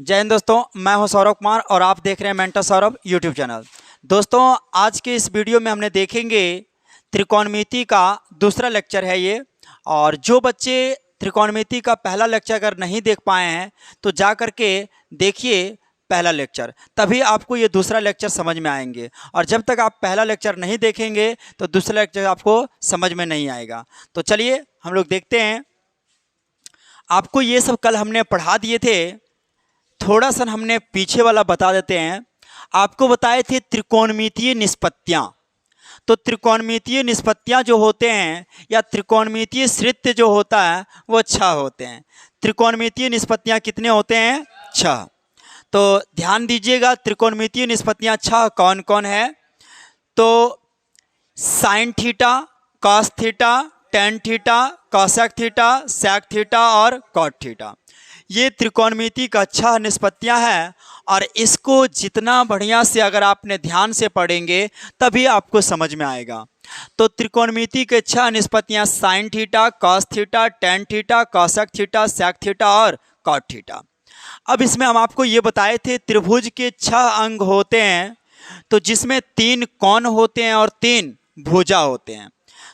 जय हिंद दोस्तों, मैं हूं सौरभ कुमार और आप देख रहे हैं मेंटर सौरभ यूट्यूब चैनल। दोस्तों, आज के इस वीडियो में हमने देखेंगे त्रिकोणमिति का दूसरा लेक्चर है ये। और जो बच्चे त्रिकोणमिति का पहला लेक्चर अगर नहीं देख पाए हैं तो जा कर के देखिए पहला लेक्चर, तभी आपको ये दूसरा लेक्चर समझ में आएंगे। और जब तक आप पहला लेक्चर नहीं देखेंगे तो दूसरा लेक्चर आपको समझ में नहीं आएगा। तो चलिए हम लोग देखते हैं। आपको ये सब कल हमने पढ़ा दिए थे, थोड़ा सा हमने पीछे वाला बता देते हैं। आपको बताए थे त्रिकोणमितीय निष्पत्तियाँ। तो त्रिकोणमितीय निष्पत्तियाँ जो होते हैं या त्रिकोणमितीय सृत्य जो होता है वो 6 होते हैं। त्रिकोणमितीय निष्पत्तियाँ कितने होते हैं? 6। तो ध्यान दीजिएगा, त्रिकोणमितीय निष्पत्तियाँ 6 कौन कौन है? तो sine theta, cos theta, tan theta, cosec theta, sec theta और कॉट थीटा, ये त्रिकोणमिति का 6 निष्पत्तियाँ हैं। और इसको जितना बढ़िया से अगर आपने ध्यान से पढ़ेंगे तभी आपको समझ में आएगा। तो त्रिकोणमिति के 6 निष्पत्तियाँ sine theta, cos theta, tan theta, cosec theta, sec theta और कॉट थीटा। अब इसमें हम आपको ये बताए थे त्रिभुज के 6 अंग होते हैं, तो जिसमें 3 कोण होते हैं और 3 भुजा होते हैं।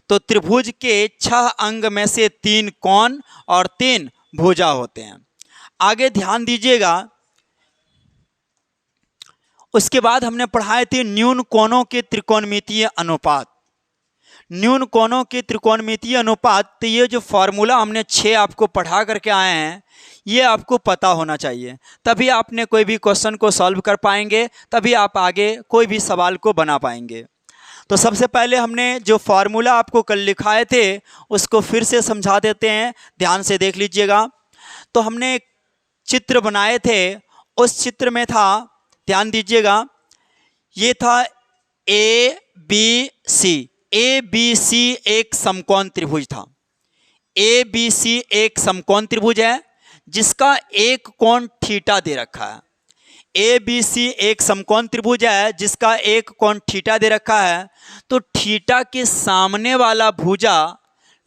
तो त्रिभुज के 6 अंग में से 3 कोण और 3 भुजा होते हैं। आगे ध्यान दीजिएगा, उसके बाद हमने पढ़ाए थे न्यून कोणों के त्रिकोणमितीय अनुपात। न्यून कोणों के त्रिकोणमितीय अनुपात, तो ये जो फॉर्मूला हमने 6 आपको पढ़ा करके आए हैं ये आपको पता होना चाहिए, तभी आपने कोई भी क्वेश्चन को सॉल्व कर पाएंगे, तभी आप आगे कोई भी सवाल को बना पाएंगे। तो सबसे पहले हमने जो फार्मूला आपको कल लिखाए थे उसको फिर से समझा देते हैं, ध्यान से देख लीजिएगा। तो हमने एक चित्र बनाए थे, उस चित्र में था, ध्यान दीजिएगा, ये था A B C. A B C एक समकोण त्रिभुज था। ए बी सी एक समकोण त्रिभुज है जिसका एक कोण थीटा दे रखा है। ए बी सी एक समकोण त्रिभुज है जिसका एक कोण थीटा दे रखा है। तो थीटा के सामने वाला भुजा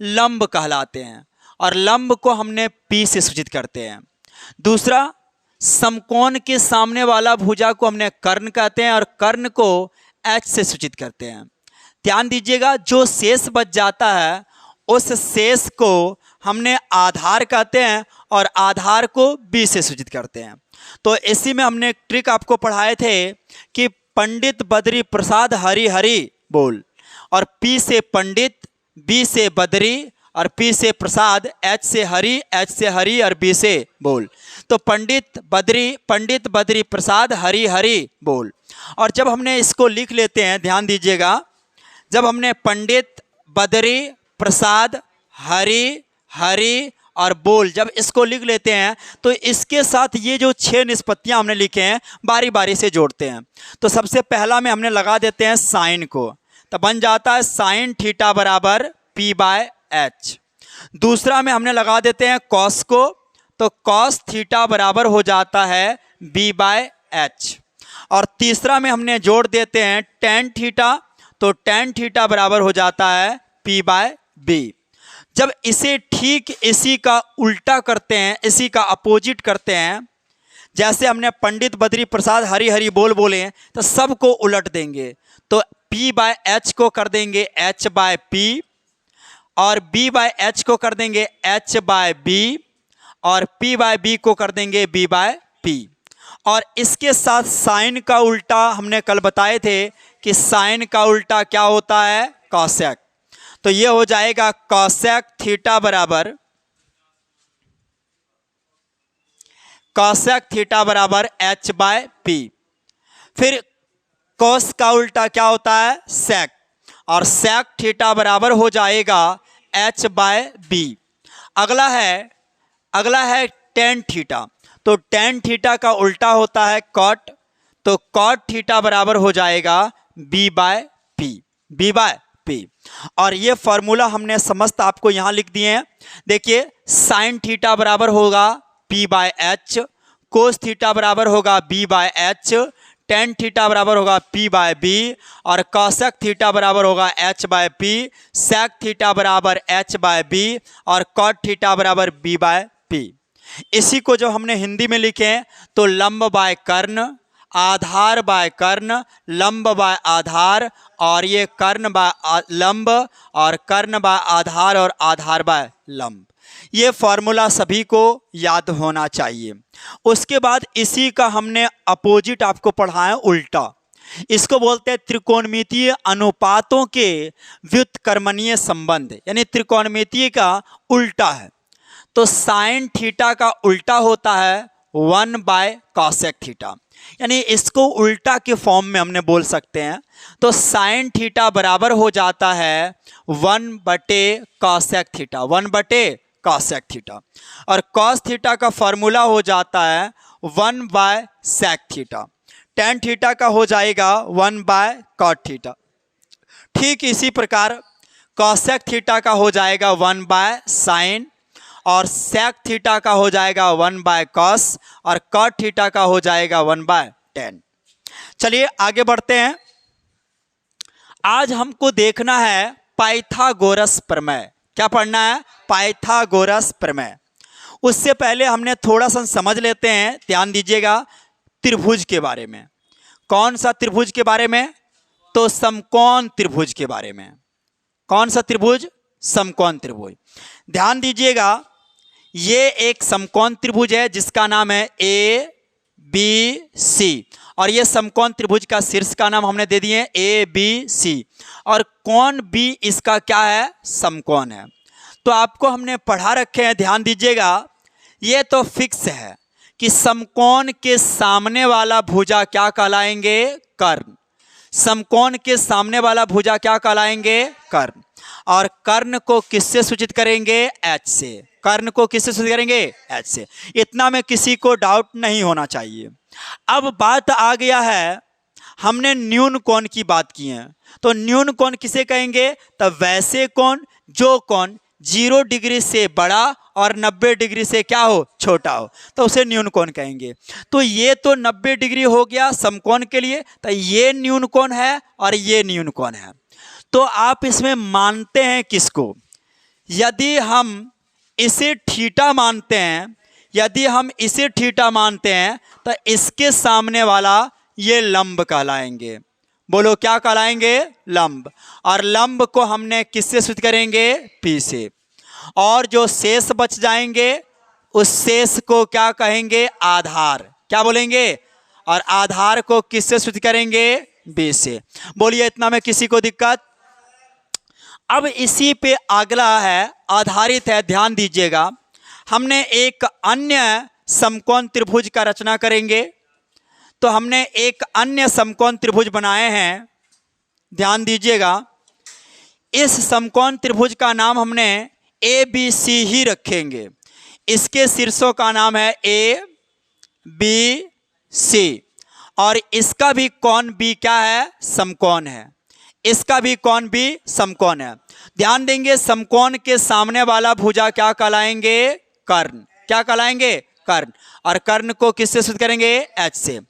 लंब कहलाते हैं और लंब को हमने पी से सूचित करते हैं। दूसरा, समकोण के सामने वाला भुजा को हमने कर्ण कहते हैं और कर्ण को एच से सूचित करते हैं। ध्यान दीजिएगा, जो शेष बच जाता है उस शेष को हमने आधार कहते हैं और आधार को बी से सूचित करते हैं। तो इसी में हमने एक ट्रिक आपको पढ़ाए थे कि पंडित बद्री प्रसाद हरि हरि बोल, और पी से पंडित, बी से बद्री और पी से प्रसाद, एच से हरि और बी से बोल। तो पंडित बद्री प्रसाद हरि हरि बोल। और जब हमने इसको लिख लेते हैं, ध्यान दीजिएगा, जब हमने पंडित बद्री प्रसाद हरि हरि और बोल जब इसको लिख लेते हैं तो इसके साथ ये जो 6 निष्पत्तियां हमने लिखे हैं बारी बारी से जोड़ते हैं। तो सबसे पहला में हमने लगा देते हैं साइन को, तो बन जाता है साइन थीटा बराबर पी बाय एच। दूसरा में हमने लगा देते हैं कॉस को, तो कॉस थीटा बराबर हो जाता है बी बाय एच। और तीसरा में हमने जोड़ देते हैं टेन थीटा, तो टेन थीटा बराबर हो जाता है पी बाय बी। जब इसे ठीक इसी का उल्टा करते हैं, इसी का अपोजिट करते हैं, जैसे हमने पंडित बद्री प्रसाद हरि हरि बोल बोले तो सबको उलट देंगे। तो P बाय एच को कर देंगे H बाय P, और B बाय एच को कर देंगे H बाय B, और P बाय B को कर देंगे B बाय P। और इसके साथ साइन का उल्टा हमने कल बताए थे कि साइन का उल्टा क्या होता है? कॉसेक। तो ये हो जाएगा कॉसेक थीटा बराबर एच बाय पी। फिर कॉस का उल्टा क्या होता है? सेक, और सेक थीटा बराबर हो जाएगा एच बाय बी। अगला है टेन थीटा, तो टेन थीटा का उल्टा होता है कॉट, तो कॉट थीटा बराबर हो जाएगा बी बाय पी। और ये फॉर्मूला हमने समस्त आपको यहां लिख दिए हैं। देखिए, साइन थीटा बराबर होगा P by H, cos theta बराबर होगा B by H, tan theta बराबर होगा पी बाय बी, और कॉसेक थीटा बराबर होगा H by P, sec theta बराबर एच बाय बी, और कॉट थीटा बराबर बी बाय पी। इसी को जो हमने हिंदी में लिखे तो लंब बाय कर्ण, आधार बाय कर्ण, लंब बाय आधार, और ये कर्ण बाय लंब, और कर्ण बाय आधार, और आधार बाय लंब। ये फॉर्मूला सभी को याद होना चाहिए। उसके बाद इसी का हमने अपोजिट आपको पढ़ा है, उल्टा। इसको बोलते हैं त्रिकोणमितीय अनुपातों के व्युत्क्रमणीय संबंध, यानी त्रिकोणमितीय का उल्टा है। तो साइन थीटा का उल्टा होता है 1/कॉसेक थीटा, यानी इसको उल्टा के फॉर्म में हमने बोल सकते हैं। तो साइन थीटा बराबर हो जाता है 1/कॉसेक थीटा, 1/कॉसेक थीटा। और कॉस थीटा का फॉर्मूला हो जाता है 1/सेक थीटा। टेन थीटा का हो जाएगा 1/कॉट थीटा। ठीक इसी प्रकार कॉसेक थीटा का हो जाएगा 1/साइन, और सेक थीटा का हो जाएगा 1/कॉस, और कॉट थीटा का हो जाएगा 1/टेन। चलिए आगे बढ़ते हैं। आज हमको देखना है पाइथागोरस प्रमेय। क्या पढ़ना है? पाइथागोरस प्रमेय। उससे पहले हमने थोड़ा सा समझ लेते हैं, ध्यान दीजिएगा, त्रिभुज के बारे में। कौन सा त्रिभुज के बारे में? तो समकोण त्रिभुज के बारे में। कौन सा त्रिभुज? समकोण त्रिभुज। ध्यान दीजिएगा, ये एक समकोण त्रिभुज है जिसका नाम है ABC, और ये समकोण त्रिभुज का शीर्ष का नाम हमने दे दिए ABC, और कोण B इसका क्या है? समकोण है। तो आपको हमने पढ़ा रखे हैं, ध्यान दीजिएगा, ये तो फिक्स है कि समकोण के सामने वाला भुजा क्या कहलाएंगे? कर्ण। समकोण के सामने वाला भुजा क्या कहलाएंगे? कर्ण। और कर्ण को किससे सूचित करेंगे? H से। कर्ण को किससे सूचित करेंगे? H से। इतना में किसी को डाउट नहीं होना चाहिए। अब बात आ गया है, हमने न्यून कोण की बात की है, तो न्यून कोण किसे कहेंगे? तो वैसे कोण जो कोण 0 डिग्री से बड़ा और 90 डिग्री से क्या हो? छोटा हो, तो उसे न्यून कोण कहेंगे। तो ये तो 90 डिग्री हो गया समकोण के लिए, तो ये न्यून कोण है और ये न्यून कोण है। तो आप इसमें मानते हैं किसको? यदि हम इसे थीटा मानते हैं, यदि हम इसे थीटा मानते हैं, तो इसके सामने वाला ये लंब कहलाएंगे। बोलो क्या कहलाएंगे? लंब। और लंब को हमने किससे सूचित करेंगे? P से। और जो शेष बच जाएंगे उस शेष को क्या कहेंगे? आधार। क्या बोलेंगे? और आधार को किससे सूचित करेंगे? B से। बोलिए इतना में किसी को दिक्कत? अब इसी पे अगला है, आधारित है, ध्यान दीजिएगा, हमने एक अन्य समकोण त्रिभुज का रचना करेंगे। तो हमने एक अन्य समकोण त्रिभुज बनाए हैं, ध्यान दीजिएगा। इस समकोण त्रिभुज का नाम हमने ABC ही रखेंगे। इसके शीर्षों का नाम है ABC, और इसका भी कोण B क्या है? समकोण है। इसका भी कोण B समकोण है। ध्यान देंगे, समकोण के सामने वाला भुजा क्या कहलाएंगे? कर्ण। क्या कहलाएंगे? कर्ण। और कर्ण को किससे सूचित करेंगे? H से।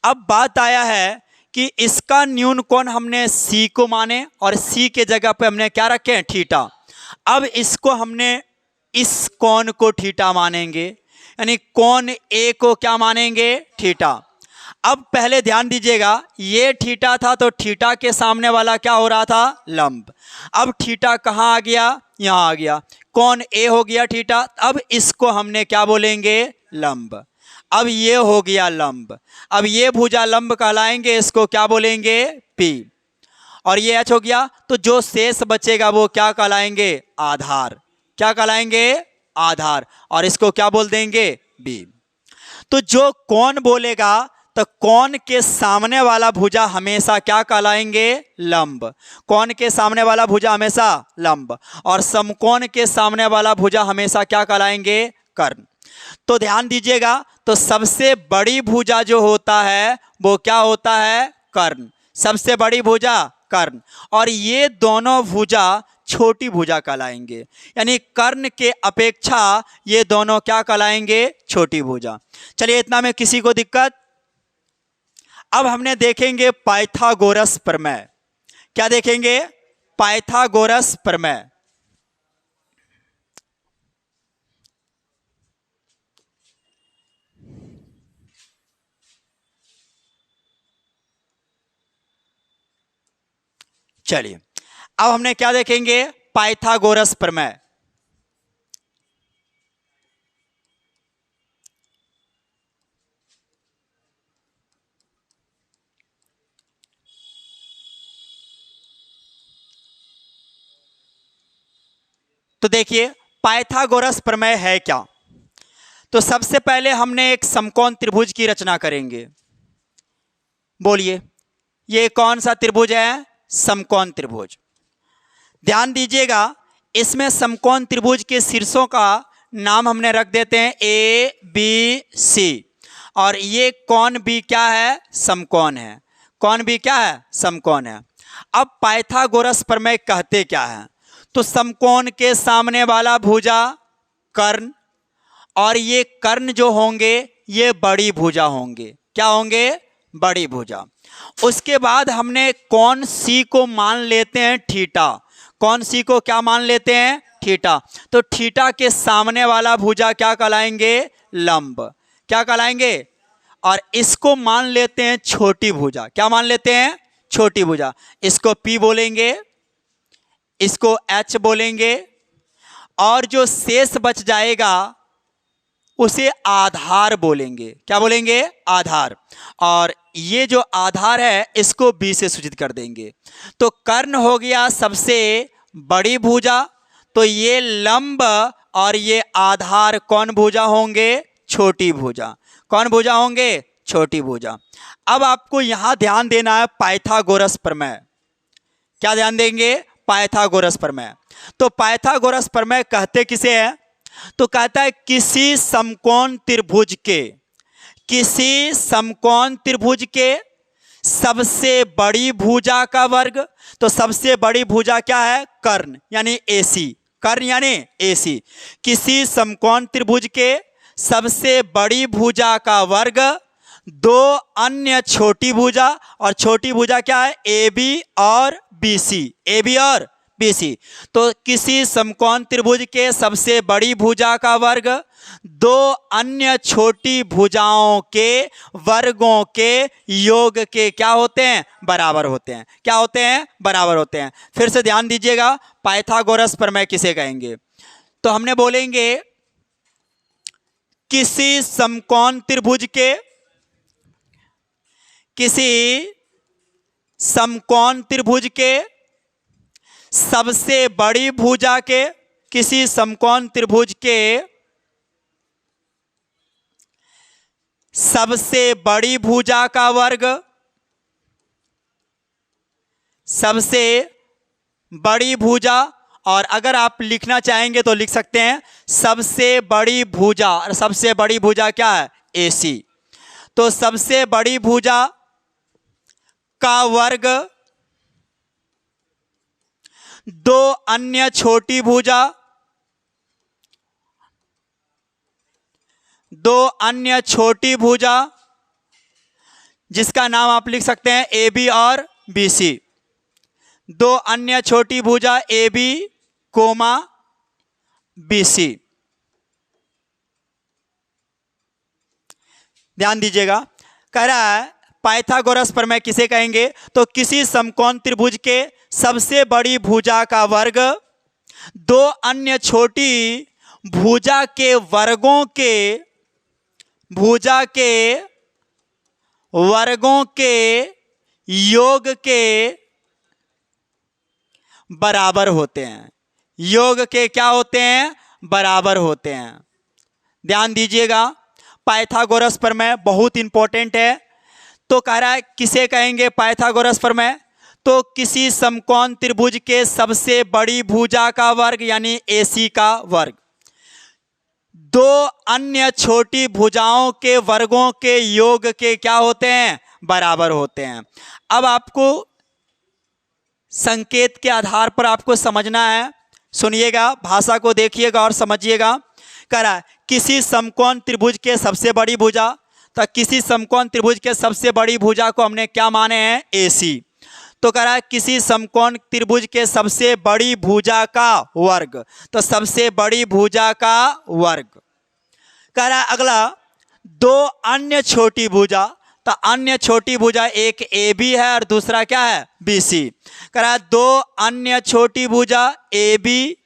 अब बात आया है कि इसका न्यून कोण हमने C को माने, और C के जगह पे हमने क्या रखे हैं? थीटा। अब इसको हमने इस कोण को थीटा मानेंगे, यानी कोण A को क्या मानेंगे? थीटा। अब पहले ध्यान दीजिएगा, ये थीटा था तो थीटा के सामने वाला क्या हो रहा था? लंब। अब थीटा कहाँ आ गया? यहाँ आ गया। कोण A हो गया थीटा। अब इसको हमने क्या बोलेंगे? लंब। अब ये हो गया लंब। अब ये भुजा लंब कहलाएंगे, इसको क्या बोलेंगे? P। और ये H हो गया, तो जो शेष बचेगा वो क्या कहलाएंगे? आधार। क्या कहलाएंगे? आधार। और इसको क्या बोल देंगे? B। तो जो कोण बोलेगा, तो कोण के सामने वाला भुजा हमेशा क्या कहलाएंगे? लंब। कोण के सामने वाला भुजा हमेशा लंब, और समकोण के सामने वाला भुजा हमेशा क्या कहलाएंगे? कर्ण। तो ध्यान दीजिएगा, तो सबसे बड़ी भुजा जो होता है वो क्या होता है? कर्ण। सबसे बड़ी भुजा कर्ण, और ये दोनों भुजा छोटी भुजा कहलाएंगे, यानी कर्ण के अपेक्षा ये दोनों क्या कहलाएंगे? छोटी भुजा। चलिए इतना में किसी को दिक्कत? अब हमने देखेंगे पाइथागोरस प्रमेय। क्या देखेंगे? पाइथागोरस प्रमेय। चलिए अब हमने क्या देखेंगे, पाइथागोरस प्रमेय। तो देखिए पाइथागोरस प्रमेय है क्या। तो सबसे पहले हमने एक समकोण त्रिभुज की रचना करेंगे। बोलिए ये कौन सा त्रिभुज है, समकोण त्रिभुज। ध्यान दीजिएगा इसमें समकोण त्रिभुज के शीर्षों का नाम हमने रख देते हैं ए बी सी, और ये कौन भी क्या है, समकोण है। कौन भी क्या है, समकोण है। अब पाइथागोरस प्रमेय कहते क्या है, तो समकोण के सामने वाला भुजा कर्ण, और ये कर्ण जो होंगे ये बड़ी भुजा होंगे। क्या होंगे, बड़ी भुजा। उसके बाद हमने कौन सी को मान लेते हैं थीटा। कौन सी को क्या मान लेते हैं, थीटा। तो थीटा के सामने वाला भुजा क्या कहलाएंगे, लंब। क्या कहलाएंगे, और इसको मान लेते हैं छोटी भुजा। क्या मान लेते हैं, छोटी भुजा। इसको P बोलेंगे, इसको H बोलेंगे, और जो शेष बच जाएगा उसे आधार बोलेंगे। क्या बोलेंगे, आधार। और ये जो आधार है इसको B से सूचित कर देंगे। तो कर्ण हो गया सबसे बड़ी भुजा, तो ये लंब और ये आधार कौन भुजा होंगे, छोटी भुजा। कौन भुजा होंगे, छोटी भुजा। अब आपको यहां ध्यान देना है पाइथागोरस प्रमेय। क्या ध्यान देंगे, पाइथागोरस प्रमेय। तो पाइथागोरस प्रमेय कहते किसे है, तो कहता है किसी समकोण त्रिभुज के, किसी समकोण त्रिभुज के सबसे बड़ी भुजा का वर्ग। तो सबसे बड़ी भुजा क्या है, कर्ण यानी AC। कर्ण यानी AC। किसी समकोण त्रिभुज के सबसे बड़ी भुजा का वर्ग, दो अन्य छोटी भुजा, और छोटी भुजा क्या है, AB और BC। AB और BC। तो किसी समकोण त्रिभुज के सबसे बड़ी भुजा का वर्ग दो अन्य छोटी भुजाओं के वर्गों के योग के क्या होते हैं, बराबर होते हैं। क्या होते हैं, बराबर होते हैं। फिर से ध्यान दीजिएगा पाइथागोरस प्रमेय किसे कहेंगे। तो हमने बोलेंगे किसी समकोण त्रिभुज के, किसी समकोण त्रिभुज के सबसे बड़ी भुजा के, किसी समकोण त्रिभुज के सबसे बड़ी भुजा का वर्ग, सबसे बड़ी भुजा, और अगर आप लिखना चाहेंगे तो लिख सकते हैं सबसे बड़ी भुजा। और सबसे बड़ी भुजा क्या है, AC। तो सबसे बड़ी भुजा का वर्ग दो अन्य छोटी भुजा, दो अन्य छोटी भुजा जिसका नाम आप लिख सकते हैं AB और BC। दो अन्य छोटी भुजा AB, BC। ध्यान दीजिएगा, कह रहा है पाइथागोरस प्रमेय किसे कहेंगे, तो किसी समकोण त्रिभुज के सबसे बड़ी भुजा का वर्ग दो अन्य छोटी भुजा के वर्गों के, भुजा के वर्गों के योग के बराबर होते हैं। योग के क्या होते हैं, बराबर होते हैं। ध्यान दीजिएगा पाइथागोरस प्रमेय बहुत इंपॉर्टेंट है। तो कह रहा है किसे कहेंगे पाइथागोरस प्रमेय, तो किसी समकोण त्रिभुज के सबसे बड़ी भुजा का वर्ग यानी AC का वर्ग दो अन्य छोटी भुजाओं के वर्गों के योग के क्या होते हैं, बराबर होते हैं। अब आपको संकेत के आधार पर आपको समझना है, सुनिएगा, भाषा को देखिएगा और समझिएगा। कह रहा है किसी समकोण त्रिभुज के सबसे बड़ी भुजा, तो किसी समकोण त्रिभुज के सबसे बड़ी भुजा को हमने क्या माने हैं, AC। तो कह रहा है किसी समकोण त्रिभुज के सबसे बड़ी भुजा का वर्ग, तो सबसे बड़ी भुजा का वर्ग। कह रहा है अगला दो अन्य छोटी भुजा, तो अन्य छोटी भुजा एक ए बी है और दूसरा क्या है बी सी। करा दो अन्य छोटी भुजा ए बी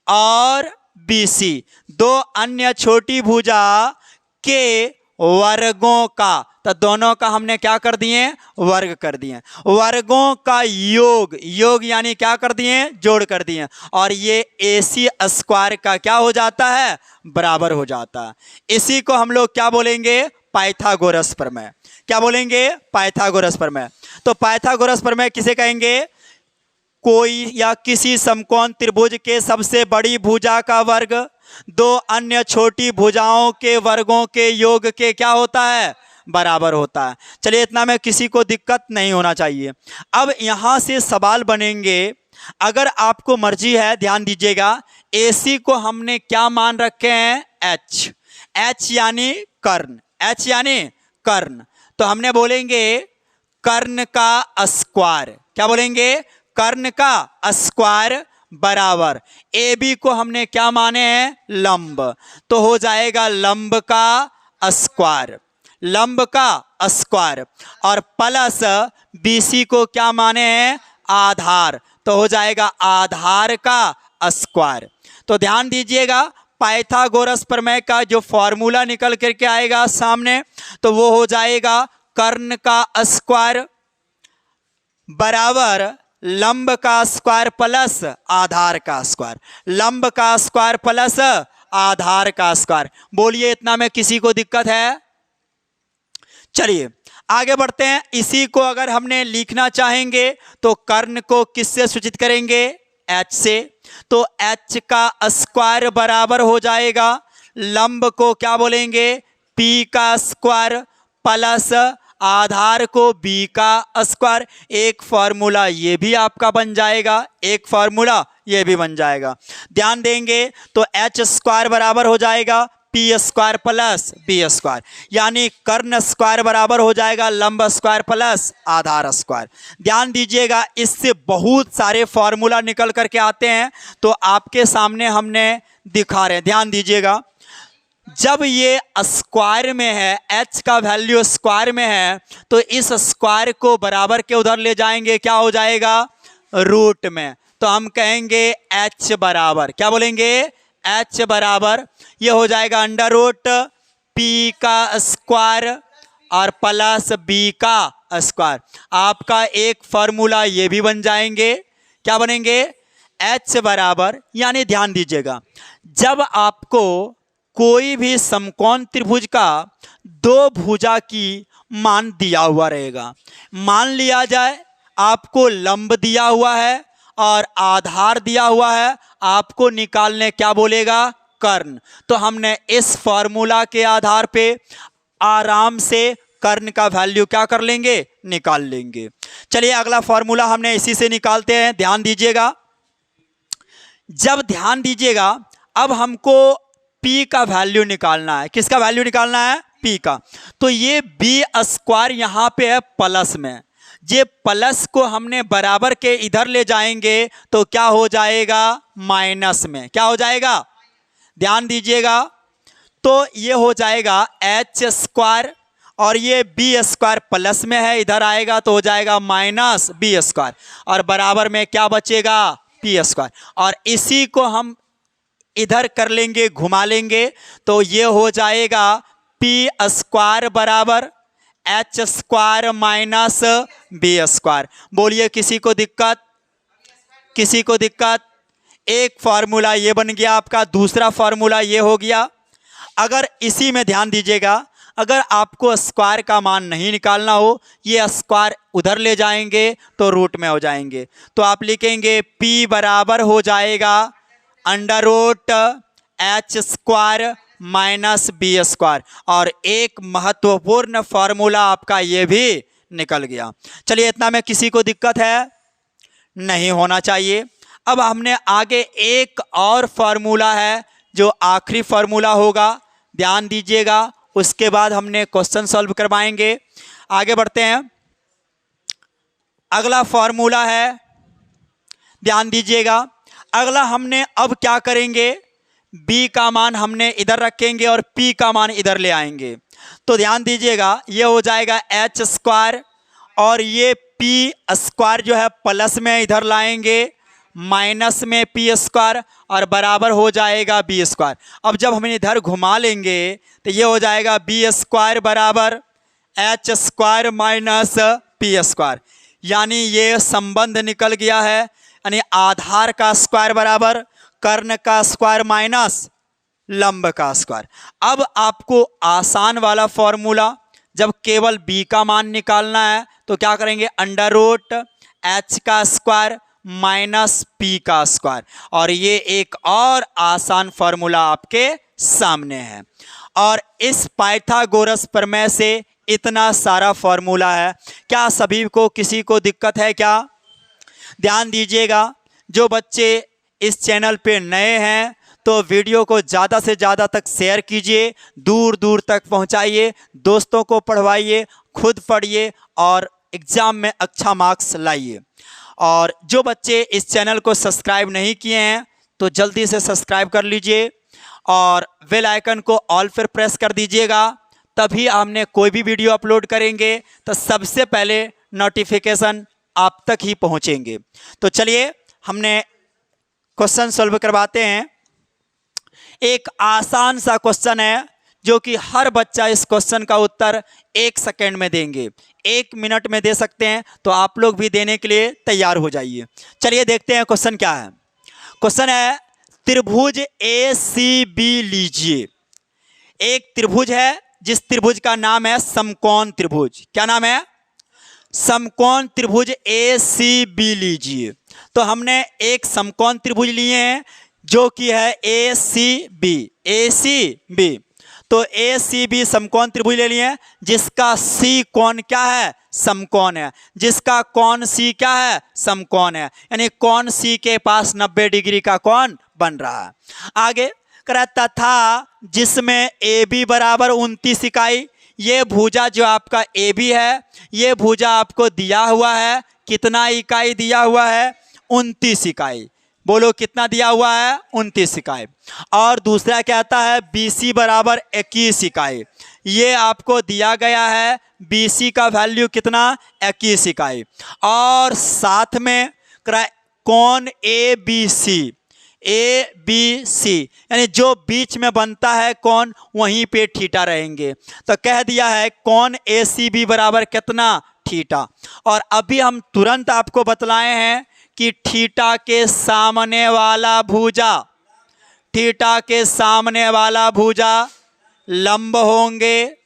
और बी सी, दो अन्य छोटी भुजा के वर्गों का, तो दोनों का हमने क्या कर दिए वर्ग कर दिए, वर्गों का योग, योग यानी क्या कर दिए जोड़ कर दिए, और ये AC स्क्वायर का क्या हो जाता है बराबर हो जाता है। इसी को हम लोग क्या बोलेंगे पाइथागोरस प्रमेय। क्या बोलेंगे पाइथागोरस प्रमेय। तो पाइथागोरस प्रमेय किसे कहेंगे, कोई या किसी समकोण त्रिभुज के सबसे बड़ी भुजा का वर्ग दो अन्य छोटी भुजाओं के वर्गों के योग के क्या होता है बराबर होता है। चलिए इतना में किसी को दिक्कत नहीं होना चाहिए। अब यहां से सवाल बनेंगे, अगर आपको मर्जी है ध्यान दीजिएगा, AC को हमने क्या मान रखे हैं H, H यानी कर्ण, H यानी कर्ण, तो हमने बोलेंगे कर्ण का स्क्वायर। क्या बोलेंगे कर्ण का स्क्वायर बराबर AB को हमने क्या माने हैं लंब, तो हो जाएगा लंब का स्क्वायर, लंब का स्क्वायर, और प्लस BC को क्या माने हैं आधार, तो हो जाएगा आधार का स्क्वायर। तो ध्यान दीजिएगा पाइथागोरस प्रमेय का जो फॉर्मूला निकल करके आएगा सामने, तो वो हो जाएगा कर्ण का स्क्वायर बराबर लंब का स्क्वायर प्लस आधार का स्क्वायर, लंब का स्क्वायर प्लस आधार का स्क्वायर। बोलिए इतना में किसी को दिक्कत है। चलिए आगे बढ़ते हैं। इसी को अगर हमने लिखना चाहेंगे तो कर्ण को किससे सूचित करेंगे H से, तो H का स्क्वायर बराबर हो जाएगा लंब को क्या बोलेंगे P का स्क्वायर प्लस आधार को B का स्क्वायर। एक फॉर्मूला ये भी आपका बन जाएगा, एक फॉर्मूला ये भी बन जाएगा। ध्यान देंगे तो H स्क्वायर बराबर हो जाएगा P square plus B square, यानी कर्ण स्क्वायर बराबर हो जाएगा लंब स्क्वायर प्लस आधार स्क्वायर। ध्यान दीजिएगा इससे बहुत सारे फॉर्मूला निकल करके आते हैं, तो आपके सामने हमने दिखा रहे हैं। ध्यान दीजिएगा जब ये स्क्वायर में है, H का वैल्यू स्क्वायर में है, तो इस स्क्वायर को बराबर के उधर ले जाएंगे, क्या हो जाएगा रूट में, तो हम कहेंगे H बराबर, क्या बोलेंगे H बराबर ये हो जाएगा अंडर रूट P का स्क्वायर और प्लस B का स्क्वायर। आपका एक फॉर्मूला ये भी बन जाएंगे, क्या बनेंगे H बराबर, यानी ध्यान दीजिएगा जब आपको कोई भी समकोण त्रिभुज का दो भुजा की मान दिया हुआ रहेगा, मान लिया जाए आपको लंब दिया हुआ है और आधार दिया हुआ है, आपको निकालने क्या बोलेगा कर्ण, तो हमने इस फॉर्मूला के आधार पे आराम से कर्ण का वैल्यू क्या कर लेंगे निकाल लेंगे। चलिए अगला फॉर्मूला हमने इसी से निकालते हैं। ध्यान दीजिएगा, जब ध्यान दीजिएगा अब हमको P का वैल्यू निकालना है। किसका वैल्यू निकालना है P का, तो ये B स्क्वायर यहां पे है प्लस में, ये प्लस को हमने बराबर के इधर ले जाएंगे तो क्या हो जाएगा माइनस में, क्या हो जाएगा ध्यान दीजिएगा, तो ये हो जाएगा H स्क्वायर और ये B स्क्वायर प्लस में है, इधर आएगा तो हो जाएगा माइनस B स्क्वायर और बराबर में क्या बचेगा P स्क्वायर, और इसी को हम इधर कर लेंगे घुमा लेंगे तो ये हो जाएगा P स्क्वायर बराबर H square minus B square. बोलिए किसी को दिक्कत, किसी को दिक्कत। एक फार्मूला ये बन गया आपका, दूसरा फार्मूला ये हो गया। अगर इसी में ध्यान दीजिएगा, अगर आपको स्क्वायर का मान नहीं निकालना हो, ये स्क्वायर उधर ले जाएंगे तो रूट में हो जाएंगे, तो आप लिखेंगे P बराबर हो जाएगा under root H square minus B square, और एक महत्वपूर्ण फार्मूला आपका ये भी निकल गया। चलिए इतना में किसी को दिक्कत है नहीं होना चाहिए। अब हमने आगे एक और फार्मूला है जो आखिरी फार्मूला होगा, ध्यान दीजिएगा, उसके बाद हमने क्वेश्चन सॉल्व करवाएंगे। आगे बढ़ते हैं। अगला फार्मूला है, ध्यान दीजिएगा, अगला हमने अब क्या करेंगे b का मान हमने इधर रखेंगे और p का मान इधर ले आएंगे। तो ध्यान दीजिएगा, ये हो जाएगा h स्क्वायर और ये p स्क्वायर जो है प्लस में इधर लाएंगे, माइनस में p स्क्वायर और बराबर हो जाएगा b स्क्वायर। अब जब हम इधर घुमा लेंगे तो ये हो जाएगा b स्क्वायर बराबर h square minus p square, यानी ये संबंध निकल गया है। यानी आधार का स्क्वायर बराबर कर्ण का स्क्वायर माइनस लंब का स्क्वायर। अब आपको आसान वाला फॉर्मूला, जब केवल b का मान निकालना है तो क्या करेंगे, अंडर रूट h का स्क्वायर माइनस p का स्क्वायर, और ये एक और आसान फॉर्मूला आपके सामने है। और इस पाइथागोरस प्रमेय से इतना सारा फॉर्मूला है। क्या सभी को, किसी को दिक्कत है क्या? ध्यान दीजिएगा, जो बच्चे इस चैनल पे नए हैं तो वीडियो को ज़्यादा से ज़्यादा तक शेयर कीजिए, दूर दूर तक पहुंचाइए, दोस्तों को पढ़वाइए, खुद पढ़िए और एग्ज़ाम में अच्छा मार्क्स लाइए। और जो बच्चे इस चैनल को सब्सक्राइब नहीं किए हैं तो जल्दी से सब्सक्राइब कर लीजिए और बेल आइकन को ऑल पर प्रेस कर दीजिएगा, तभी हमने कोई भी वीडियो अपलोड करेंगे तो सबसे पहले नोटिफिकेशन आप तक ही पहुंचेंगे। तो चलिए हमने क्वेश्चन सॉल्व करवाते हैं। एक आसान सा क्वेश्चन है जो कि हर बच्चा इस क्वेश्चन का उत्तर 1 सेकेंड में देंगे, 1 मिनट में दे सकते हैं, तो आप लोग भी देने के लिए तैयार हो जाइए। चलिए देखते हैं क्वेश्चन क्या है। क्वेश्चन है, त्रिभुज ACB लीजिए। एक त्रिभुज है जिस त्रिभुज का नाम है समकोण त्रिभुज। क्या नाम है? समकोण त्रिभुज ACB लीजिए। तो हमने एक समकोण त्रिभुज लिए हैं जो कि है ACB। तो ACB समकोण त्रिभुज ले लिए, जिसका C कोण क्या है? समकोण है। जिसका कोण C क्या है? समकोण है। यानी कोण C के पास 90 डिग्री का कोण बन रहा है। आगे करा, तथा जिसमें AB बराबर 29 इकाई। ये भुजा जो आपका AB है, ये भुजा आपको दिया हुआ है, कितना इकाई दिया हुआ है? 29 इकाई। बोलो कितना दिया हुआ है? 29 इकाई। और दूसरा क्या आता है? BC बराबर 21 इकाई। ये आपको दिया गया है, BC का वैल्यू कितना? 21 इकाई। और साथ में कोण ABC यानी जो बीच में बनता है कोण, वहीं पे थीटा रहेंगे। तो कह दिया है कोण ACB बराबर कितना? थीटा। और अभी हम तुरंत आपको बतलाए हैं कि थीटा के सामने वाला भुजा, थीटा के सामने वाला भुजा लंब होंगे,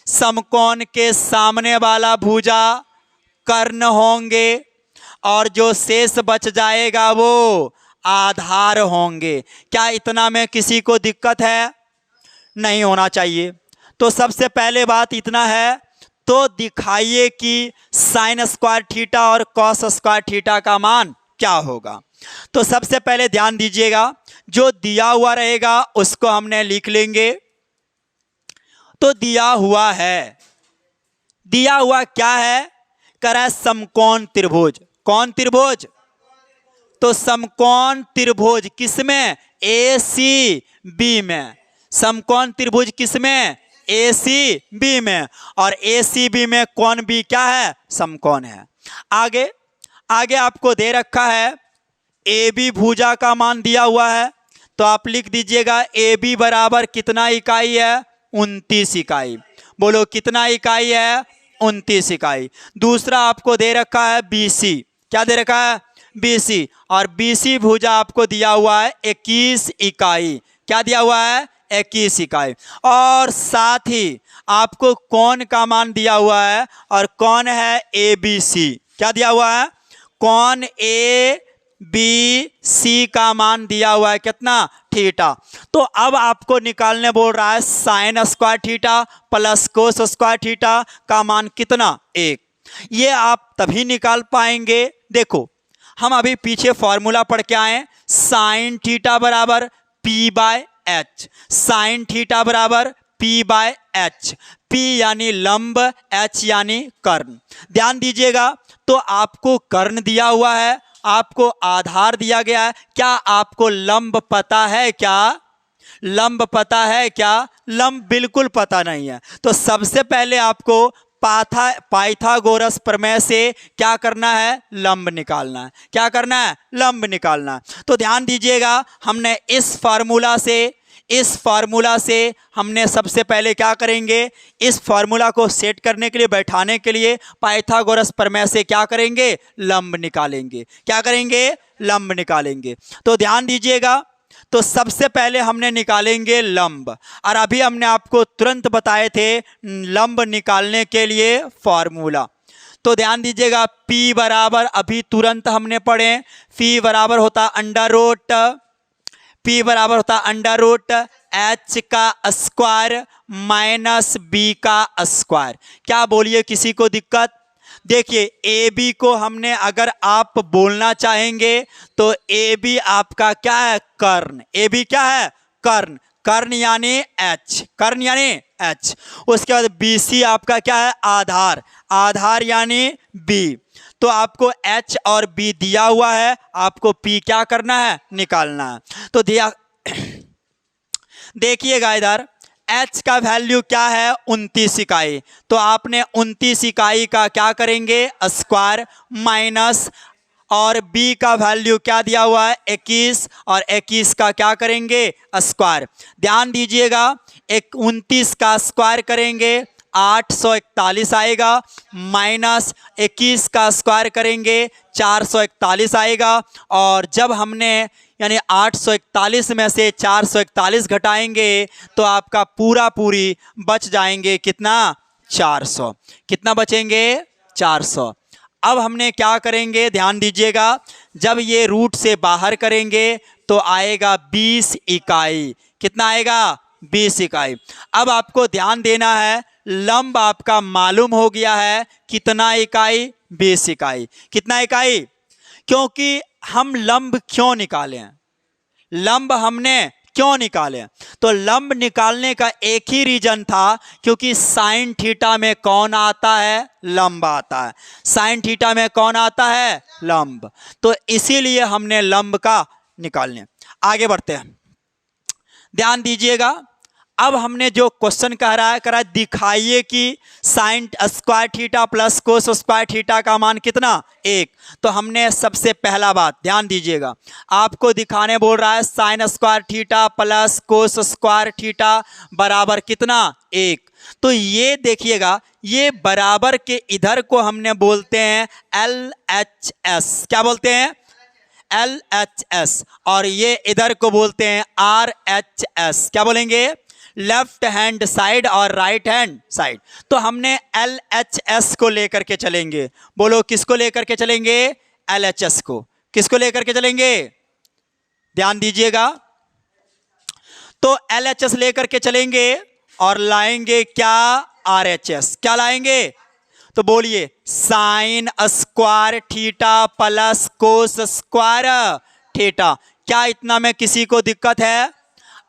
समकोण के सामने वाला भुजा कर्ण होंगे, और जो शेष बच जाएगा वो आधार होंगे। क्या इतना में किसी को दिक्कत है? नहीं होना चाहिए। तो सबसे पहले बात इतना है, तो दिखाइए कि साइन स्क्वायर थीटा और कॉस स्क्वायर थीटा का मान क्या होगा। तो सबसे पहले ध्यान दीजिएगा, जो दिया हुआ रहेगा उसको हमने लिख लेंगे। तो दिया हुआ है, दिया हुआ क्या है? करा समकोण त्रिभुज। कौन त्रिभुज? तो समकोण त्रिभुज किसमें? ACB में। समकोण त्रिभुज किसमें? ACB में। और ACB में कोण B क्या है? समकोण है। आगे आगे आपको दे रखा है AB भुजा का मान दिया हुआ है, तो आप लिख दीजिएगा AB बराबर कितना इकाई है? 29 इकाई। बोलो कितना इकाई है? 29 इकाई। दूसरा आपको दे रखा है BC। क्या दे रखा है? BC। और BC भुजा आपको दिया हुआ है 21 इकाई। क्या दिया हुआ है? 21 इकाई। और साथ ही आपको कोण का मान दिया हुआ है, और कोण है ABC। क्या दिया हुआ है? कोण ABC का मान दिया हुआ है कितना? थीटा। तो अब आपको निकालने बोल रहा है sine square theta plus cos square theta का मान कितना? 1। ये आप तभी निकाल पाएंगे, देखो हम अभी पीछे फॉर्मूला पढ़ के आए, साइन थीटा बराबर P/H। साइन थीटा बराबर P/H। P यानी लंब, H यानी कर्ण। ध्यान दीजिएगा, तो आपको कर्ण दिया हुआ है, आपको आधार दिया गया है। क्या आपको लंब पता है क्या? लंब पता है क्या? लंब बिल्कुल पता नहीं है। तो सबसे पहले आपको पाइथागोरस प्रमेय से क्या करना है? लंब निकालना है। क्या करना है? लंब निकालना है। तो ध्यान दीजिएगा, हमने इस फार्मूला से हमने सबसे पहले क्या करेंगे? इस फार्मूला को सेट करने के लिए, बैठाने के लिए पाइथागोरस प्रमेय से क्या करेंगे? लंब निकालेंगे। क्या करेंगे? लंब निकालेंगे। तो ध्यान दीजिएगा, तो सबसे पहले हमने निकालेंगे लंब, और अभी हमने आपको तुरंत बताए थे लंब निकालने के लिए फार्मूला। तो ध्यान दीजिएगा, P बराबर अभी तुरंत हमने पढ़े, P बराबर होता अंडर रूट H का स्क्वायर माइनस B का स्क्वायर। क्या बोलिए, किसी को दिक्कत? देखिए, ए बी को हमने अगर आप बोलना चाहेंगे तो ए बी आपका क्या है? कर्ण। ए बी क्या है? कर्ण। कर्ण यानी एच, कर्ण यानी एच। उसके बाद बी सी आपका क्या है? आधार। आधार यानी बी। तो आपको एच और बी दिया हुआ है, आपको पी क्या करना है? निकालना है। तो देखिएगा इधर, H का वैल्यू क्या है? 29 इकाई। तो आपने 29 इकाई का क्या करेंगे? स्क्वायर माइनस, और B का वैल्यू क्या दिया हुआ है? 21, और 21 का क्या करेंगे? स्क्वायर। ध्यान दीजिएगा, 29 का स्क्वायर करेंगे 841 आएगा, माइनस 21 का स्क्वायर करेंगे 441 आएगा। और जब हमने यानी 841 में से 441 घटाएंगे तो आपका पूरी बच जाएंगे कितना? 400। कितना बचेंगे? 400। अब हमने क्या करेंगे? ध्यान दीजिएगा, जब ये रूट से बाहर करेंगे तो आएगा 20 इकाई। कितना आएगा? 20 इकाई। अब आपको ध्यान देना है, लंब आपका मालूम हो गया है कितना इकाई? 20 इकाई। कितना इकाई? क्योंकि हम लंब क्यों निकाले हैं? लंब हमने क्यों निकाले? तो लंब निकालने का एक ही रीजन था, क्योंकि साइन थीटा में कौन आता है? लंब आता है। साइन थीटा में कौन आता है? लंब। तो इसीलिए हमने लंब का निकालने। आगे बढ़ते हैं, ध्यान दीजिएगा। अब हमने जो क्वेश्चन करा है, दिखाइए कि sine square theta plus cos square theta का मान कितना? 1। तो हमने सबसे पहला बात ध्यान दीजिएगा, आपको दिखाने बोल रहा है sine square theta plus cos square theta बराबर कितना? 1। तो ये देखिएगा, ये बराबर के इधर को हमने बोलते हैं LHS। क्या बोलते हैं? LHS। और ये इधर को बोलते हैं RHS। क्या बोलेंगे? लेफ्ट हैंड साइड और राइट हैंड साइड। तो हमने LHS को लेकर के चलेंगे। बोलो, किसको लेकर के चलेंगे? LHS को। किसको लेकर के चलेंगे? ध्यान दीजिएगा, तो LHS लेकर के चलेंगे और लाएंगे क्या? RHS। क्या लाएंगे? तो बोलिए, sine square theta plus cos square theta. क्या इतना में किसी को दिक्कत है?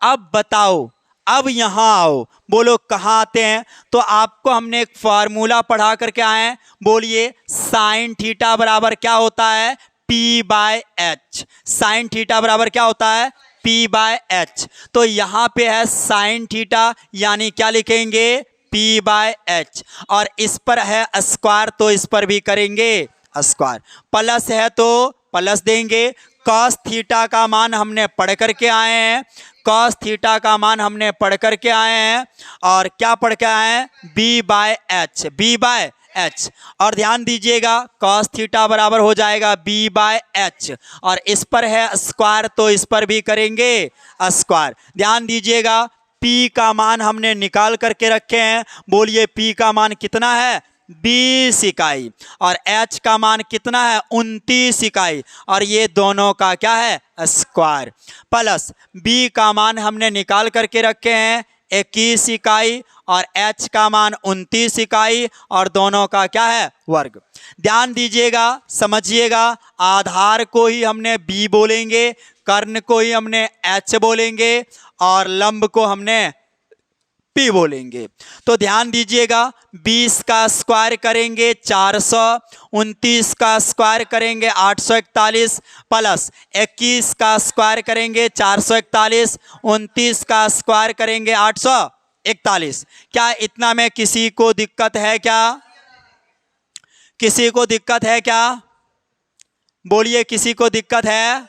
अब बताओ, अब यहां आओ। बोलो, कहां आते हैं? तो आपको हमने एक फार्मूला पढ़ा करके आए हैं। बोलिए, साइन थीटा बराबर क्या होता है? P/H। साइन थीटा बराबर क्या होता है? P/H। तो यहां पे है साइन थीटा, यानी क्या लिखेंगे? P/H। और इस पर है स्क्वायर, तो इस पर भी करेंगे स्क्वायर। प्लस है तो प्लस देंगे। कॉस थीटा का मान हमने पढ़ करके आए हैं, कॉस थीटा का मान हमने पढ़ करके आए हैं। और क्या पढ़ के आए हैं? B/H। B/H। और ध्यान दीजिएगा, कॉस थीटा बराबर हो जाएगा B/H, और इस पर है स्क्वायर, तो इस पर भी करेंगे स्क्वायर। ध्यान दीजिएगा, P का मान हमने निकाल करके रखे हैं। बोलिए, P का मान कितना है? 20 इकाई। और H का मान कितना है? 29 इकाई। और ये दोनों का क्या है? स्क्वायर। प्लस B का मान हमने निकाल करके रखे हैं 21 इकाई, और H का मान 29 इकाई, और दोनों का क्या है? वर्ग। ध्यान दीजिएगा, समझिएगा, आधार को ही हमने B बोलेंगे, कर्ण को ही हमने H बोलेंगे, और लंब को हमने P बी बोलेंगे। तो ध्यान दीजिएगा, 20 का स्क्वायर करेंगे 400, 29 का स्क्वायर करेंगे 841, प्लस 21 का स्क्वायर करेंगे 441, 29 का स्क्वायर करेंगे 841। क्या इतना में किसी को दिक्कत है क्या? किसी को दिक्कत है क्या? बोलिए, किसी को दिक्कत है?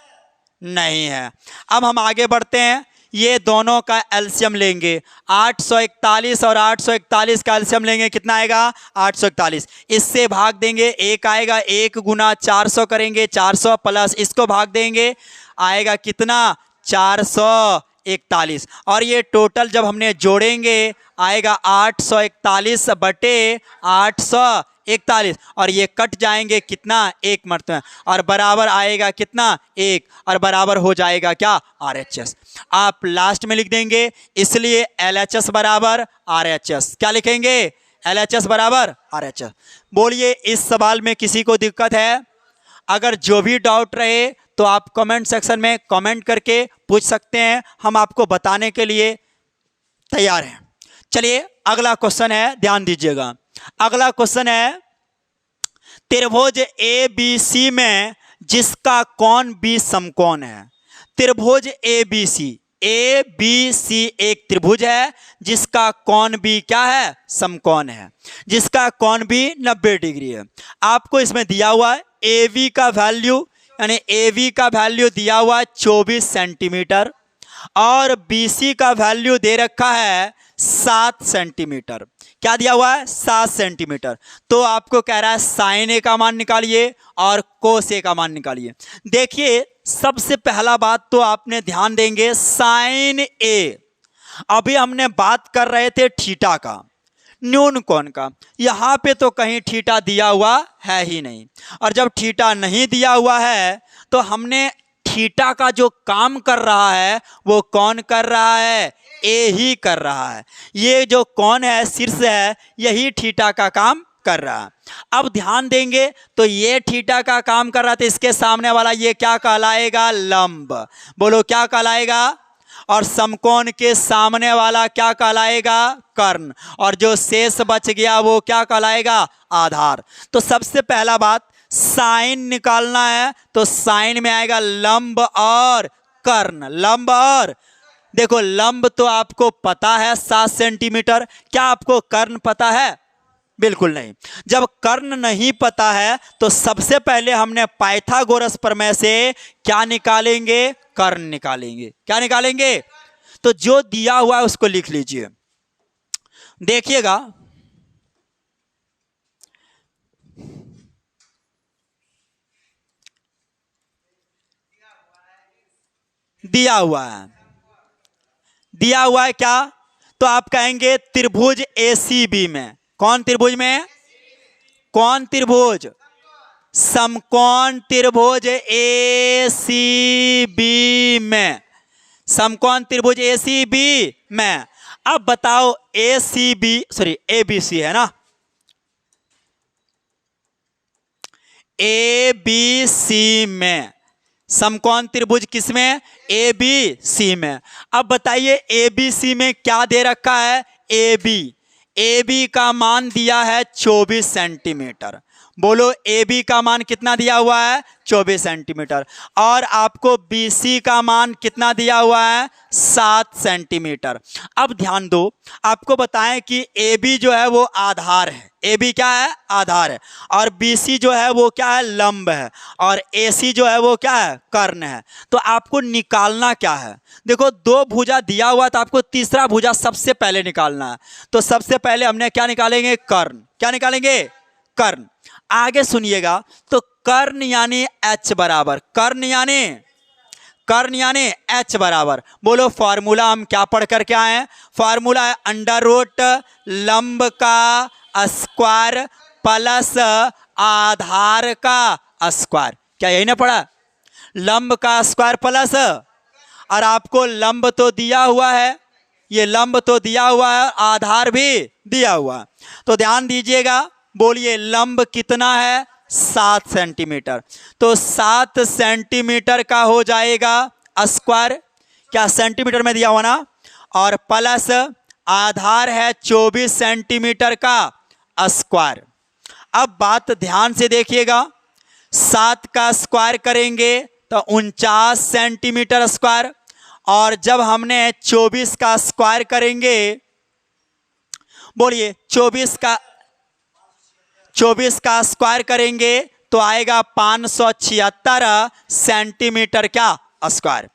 नहीं है। अब हम आगे बढ़ते हैं, ये दोनों का एलसीएम लेंगे। 841 और 841 का एलसीएम लेंगे, कितना आएगा? 841। इससे भाग देंगे, एक आएगा, 1 गुना 400 करेंगे 400, प्लस इसको भाग देंगे, आएगा कितना? 441। और ये टोटल जब हमने जोड़ेंगे आएगा 841 बटे 841, और ये कट जाएंगे कितना? 1 मरतबा, और बराबर आएगा कितना? 1, और बराबर हो जाएगा क्या? RHS। आप लास्ट में लिख देंगे, इसलिए LHS बराबर RHS। क्या लिखेंगे? LHS बराबर RHS। बोलिए, इस सवाल में किसी को दिक्कत है? अगर जो भी डाउट रहे तो आप कमेंट सेक्शन में कमेंट करके पूछ सकते हैं, हम आपको बताने के लिए तैयार हैं। चलिए अगला क्वेश्चन है, ध्यान दीजिएगा। अगला क्वेश्चन है, त्रिभुज ABC में जिसका कोण B समकोण है। त्रिभुज ABC एक त्रिभुज है जिसका कोण B क्या है? समकोण है, जिसका कोण B 90 डिग्री है। आपको इसमें दिया हुआ है AB का वैल्यू, यानी AB का वैल्यू दिया हुआ है 24 सेंटीमीटर, और BC का वैल्यू दे रखा है 7 सेंटीमीटर। क्या दिया हुआ है? 7 सेंटीमीटर। तो आपको कह रहा है साइन A का मान निकालिए और कोस A का मान निकालिए। देखिए, सबसे पहला बात तो आपने ध्यान देंगे, साइन A, अभी हमने बात कर रहे थे थीटा का, न्यून कोण का। यहां पे तो कहीं थीटा दिया हुआ है ही नहीं, और जब थीटा नहीं दिया हुआ है तो हमने थीटा का जो काम कर रहा है वो कौन कर रहा है? ए ही कर रहा है। ये जो कोण है, शीर्ष है, यही थीटा का काम कर रहा है। अब ध्यान देंगे तो ये थीटा का काम कर रहा था, इसके सामने वाला ये क्या कहलाएगा? लंब। बोलो क्या कहलाएगा? और समकोण के सामने वाला क्या कहलाएगा? कर्ण। और जो शेष बच गया वो क्या कहलाएगा? आधार। तो सबसे पहला बात, साइन निकालना है तो साइन में आएगा लंब और कर्ण। लंब और, देखो लंब तो आपको पता है 7 सेंटीमीटर, क्या आपको कर्ण पता है? बिल्कुल नहीं। जब कर्ण नहीं पता है तो सबसे पहले हमने पाइथागोरस प्रमेय से क्या निकालेंगे? कर्ण निकालेंगे। क्या निकालेंगे? तो जो दिया हुआ है उसको लिख लीजिए। देखिएगा, दिया हुआ है, दिया हुआ है क्या? तो आप कहेंगे त्रिभुज ACB में, कौन त्रिभुज में? कौन त्रिभुज? समकोण त्रिभुज ACB में, समकोण त्रिभुज ACB में। अब बताओ ABC है ना, ABC में समकोण त्रिभुज किसमें? ABC में। अब बताइए ABC में क्या दे रखा है? AB का मान दिया है 24 सेंटीमीटर। बोलो AB का मान कितना दिया हुआ है? 24 सेंटीमीटर। और आपको BC का मान कितना दिया हुआ है? 7 सेंटीमीटर। अब ध्यान दो, आपको बताएं कि AB जो है वो आधार है। AB क्या है? आधार है। और BC जो है वो क्या है? लंब है। और AC जो है वो क्या है? कर्ण है। तो आपको निकालना क्या है? देखो, 2 भुजा दिया हुआ तो आपको तीसरा भुजा सबसे पहले निकालना है। तो सबसे पहले हमने क्या निकालेंगे? कर्ण। क्या निकालेंगे? कर्ण। आगे सुनिएगा, तो कर्ण यानी H बराबर, कर्ण यानी H बराबर। बोलो फॉर्मूला हम क्या पढ़ करके आए हैं? फॉर्मूला है अंडर रूट लंब का स्क्वायर प्लस आधार का स्क्वायर। क्या यही ना पढ़ा? लंब का स्क्वायर प्लस, और आपको लंब तो दिया हुआ है, ये लंब तो दिया हुआ है, आधार भी दिया हुआ है। तो ध्यान दीजिएगा, बोलिए लंब कितना है? 7 सेंटीमीटर। तो 7 सेंटीमीटर का हो जाएगा स्क्वायर, क्या सेंटीमीटर में दिया हुआ ना, और प्लस आधार है 24 सेंटीमीटर का स्क्वायर। अब बात ध्यान से देखिएगा, 7 का स्क्वायर करेंगे तो 49 सेंटीमीटर स्क्वायर, और जब हमने 24 का स्क्वायर करेंगे, बोलिए 24 का स्क्वायर करेंगे तो आएगा 576 सेंटीमीटर क्या स्क्वायर।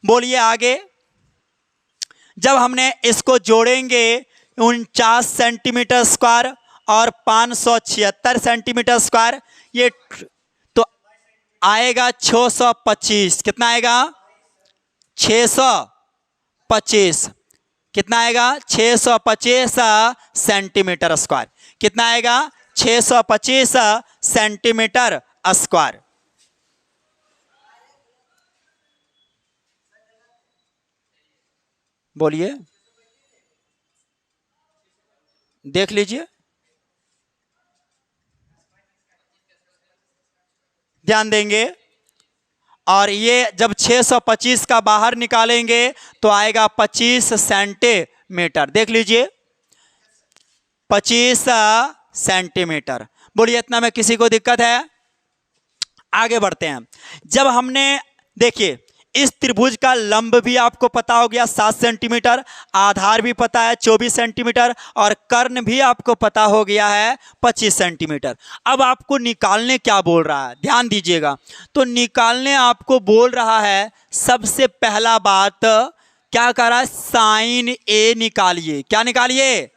बोलिए आगे, जब हमने इसको जोड़ेंगे 49 सेंटीमीटर स्क्वायर और 576 सेंटीमीटर स्क्वायर, ये तो आएगा 625। कितना आएगा? 625। कितना आएगा? 625 सेंटीमीटर स्क्वायर। कितना आएगा? 625 सेंटीमीटर स्क्वायर। बोलिए, देख लीजिए, ध्यान देंगे। और ये जब 625 का बाहर निकालेंगे तो आएगा 25 सेंटीमीटर। देख लीजिए, 25 सेंटीमीटर। बोलिए, इतना में किसी को दिक्कत है? आगे बढ़ते हैं। जब हमने देखिए इस त्रिभुज का लंब भी आपको पता हो गया 7 सेंटीमीटर, आधार भी पता है 24 सेंटीमीटर, और कर्ण भी आपको पता हो गया है 25 सेंटीमीटर। अब आपको निकालने क्या बोल रहा है, ध्यान दीजिएगा। तो निकालने आपको बोल रहा है, सबसे पहला बात क्या कर रहा है, साइन ए निकालिए। क्या निकालिए?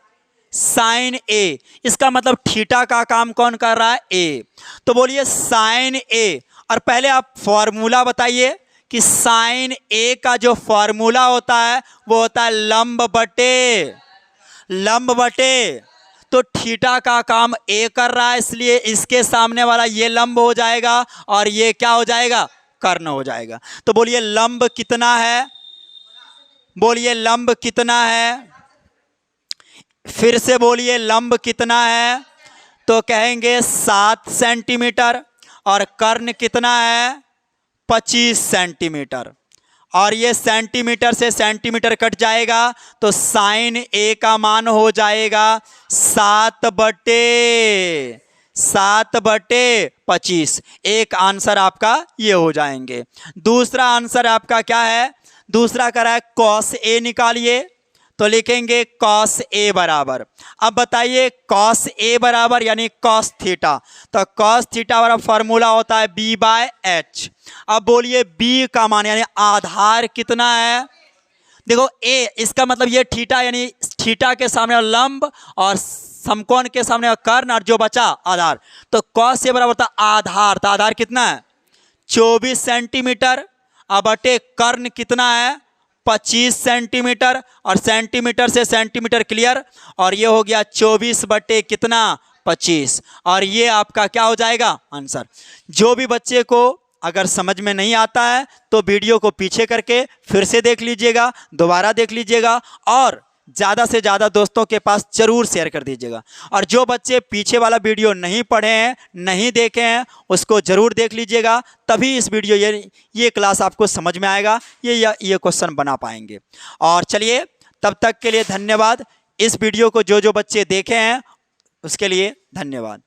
साइन ए। इसका मतलब थीटा का काम कौन कर रहा है? ए। तो बोलिए साइन ए, और पहले आप फॉर्मूला बताइए कि साइन ए का जो फॉर्मूला होता है वो होता है लंब बटे। तो थीटा का काम ए कर रहा है, इसलिए इसके सामने वाला ये लंब हो जाएगा और ये क्या हो जाएगा? कर्ण हो जाएगा। तो बोलिए लंब कितना है? बोलिए लंब कितना है? फिर से बोलिए लंब कितना है? तो कहेंगे 7 सेंटीमीटर, और कर्ण कितना है? 25 सेंटीमीटर। और ये सेंटीमीटर से सेंटीमीटर कट जाएगा तो साइन ए का मान हो जाएगा 7/25। एक आंसर आपका ये हो जाएंगे। दूसरा आंसर आपका क्या है? दूसरा करा है कॉस ए निकालिए। तो लिखेंगे कॉस ए बराबर, अब बताइए कॉस ए बराबर यानी कॉस थीटा। तो कॉस थीटा वाला फॉर्मूला होता है b/h। अब बोलिए b का मान यानी आधार कितना है? देखो a, इसका मतलब ये थीटा यानी थीटा के सामने लंब और समकोण के सामने कर्ण, और जो बचा आधार। तो कॉस ए बराबर होता है आधार। तो आधार कितना है? 24 सेंटीमीटर। अब बटे कर्ण कितना है? 25 सेंटीमीटर, और सेंटीमीटर से सेंटीमीटर क्लियर, और ये हो गया 24 बटे कितना? 25। और ये आपका क्या हो जाएगा? आंसर। जो भी बच्चे को अगर समझ में नहीं आता है तो वीडियो को पीछे करके फिर से देख लीजिएगा, दोबारा देख लीजिएगा, और ज़्यादा से ज़्यादा दोस्तों के पास जरूर शेयर कर दीजिएगा। और जो बच्चे पीछे वाला वीडियो नहीं पढ़े हैं, नहीं देखे हैं, उसको ज़रूर देख लीजिएगा, तभी इस वीडियो ये क्लास आपको समझ में आएगा, ये क्वेश्चन बना पाएंगे। और चलिए, तब तक के लिए धन्यवाद। इस वीडियो को जो बच्चे देखे हैं उसके लिए धन्यवाद।